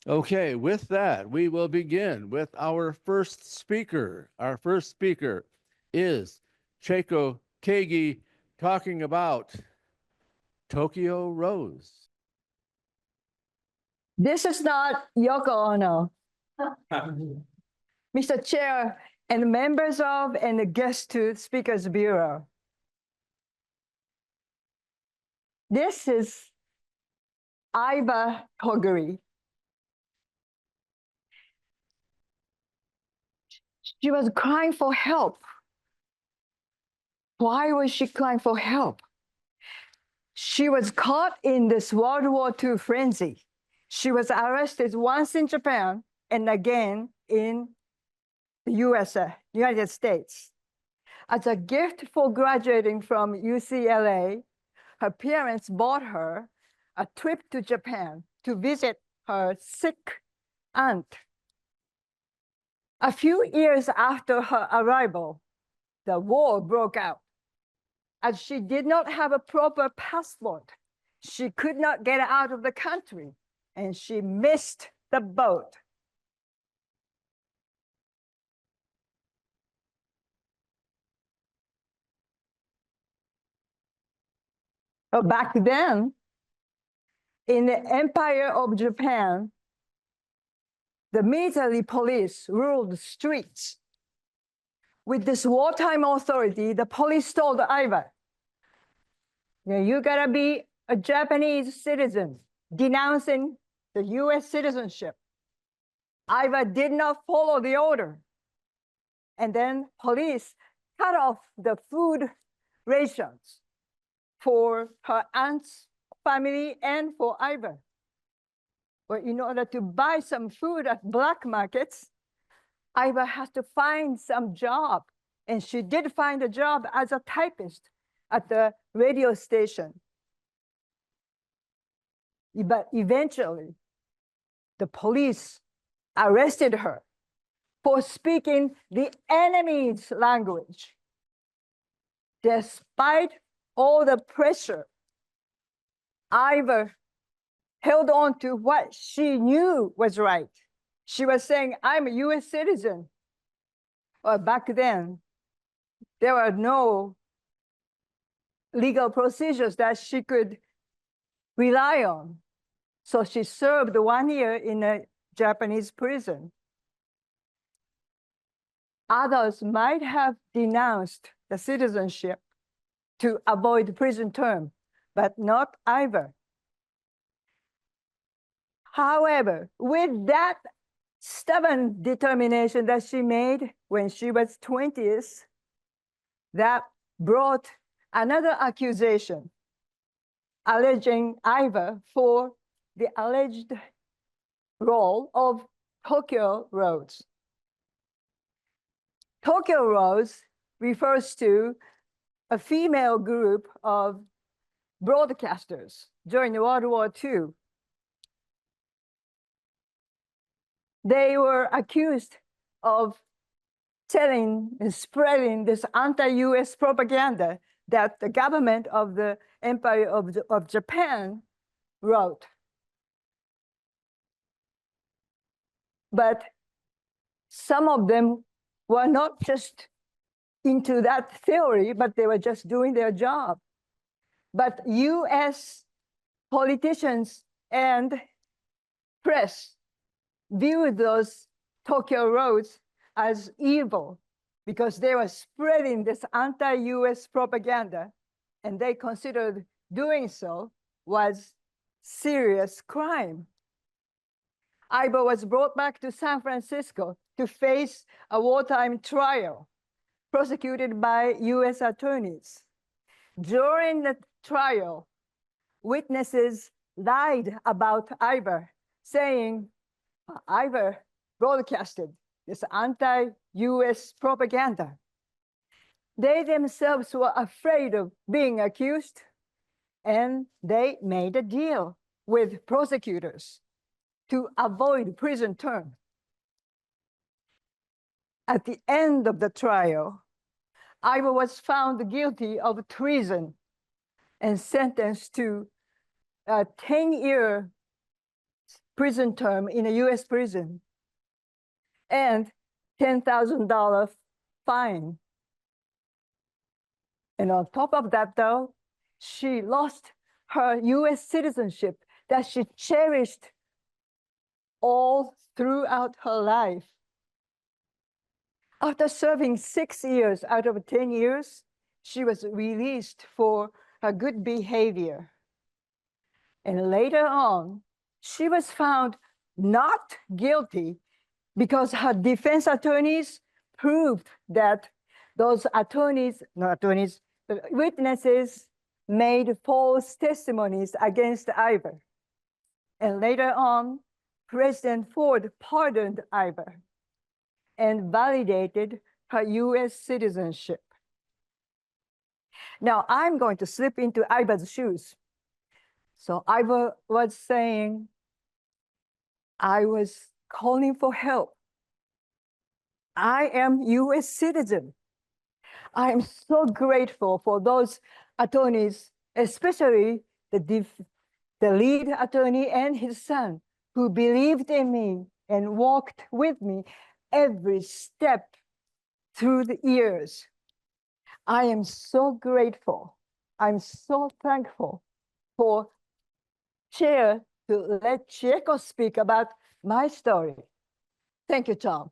Okay, with that, we will begin with our first speaker. Our first speaker is Chieko Keagy talking about Tokyo Rose. This is not Yoko Ono. Mr. Chair and members of and the guests to Speakers Bureau. This is Aiba Toguri. She was crying for help. Why was she crying for help? She was caught in this World War II frenzy. She was arrested once in Japan and again in the USA, United States. As a gift for graduating from UCLA, her parents bought her a trip to Japan to visit her sick aunt. A few years after her arrival, the war broke out. As she did not have a proper passport, she could not get out of the country, and she missed the boat. But back then, in the Empire of Japan, the military police ruled the streets. With this wartime authority, the police told Aiba, you gotta be a Japanese citizen, denouncing the US citizenship. Aiba did not follow the order. And then police cut off the food rations for her aunt's family and for Aiba. But in order to buy some food at black markets, Aiba has to find some job. And she did find a job as a typist at the radio station. But eventually, the police arrested her for speaking the enemy's language. Despite all the pressure, Aiba held on to what she knew was right. She was saying, I'm a US citizen. Well, back then, there were no legal procedures that she could rely on. So she served 1 year in a Japanese prison. Others might have denounced the citizenship to avoid prison term, but not Aiba. However, with that stubborn determination that she made when she was 20s, that brought another accusation, alleging Aiba for the alleged role of Tokyo Rose. Tokyo Rose refers to a female group of broadcasters during World War II. They were accused of telling and spreading this anti-US propaganda that the government of the Empire of Japan wrote. But some of them were not just into that theory, but they were just doing their job. But US politicians and press viewed those Tokyo Rose as evil because they were spreading this anti-US propaganda, and they considered doing so was serious crime. Aiba was brought back to San Francisco to face a wartime trial prosecuted by US attorneys. During the trial, witnesses lied about Aiba, saying Aiba broadcasted this anti-US propaganda. They themselves were afraid of being accused, and they made a deal with prosecutors to avoid prison term. At the end of the trial, Aiba was found guilty of treason and sentenced to a 10-year prison term in a US prison and $10,000 fine. And on top of that, though, she lost her US citizenship that she cherished all throughout her life. After serving 6 years out of 10 years, she was released for her good behavior. And later on, she was found not guilty because her defense attorneys proved that those witnesses made false testimonies against Iver. And later on, President Ford pardoned Iver and validated her US citizenship. Now I'm going to slip into Iver's shoes. So Iver was saying, I was calling for help. I am US citizen. I am so grateful for those attorneys, especially the lead attorney and his son, who believed in me and walked with me every step through the years. I am so grateful. I'm so thankful for Chair to let Chieko speak about my story. Thank you, Tom.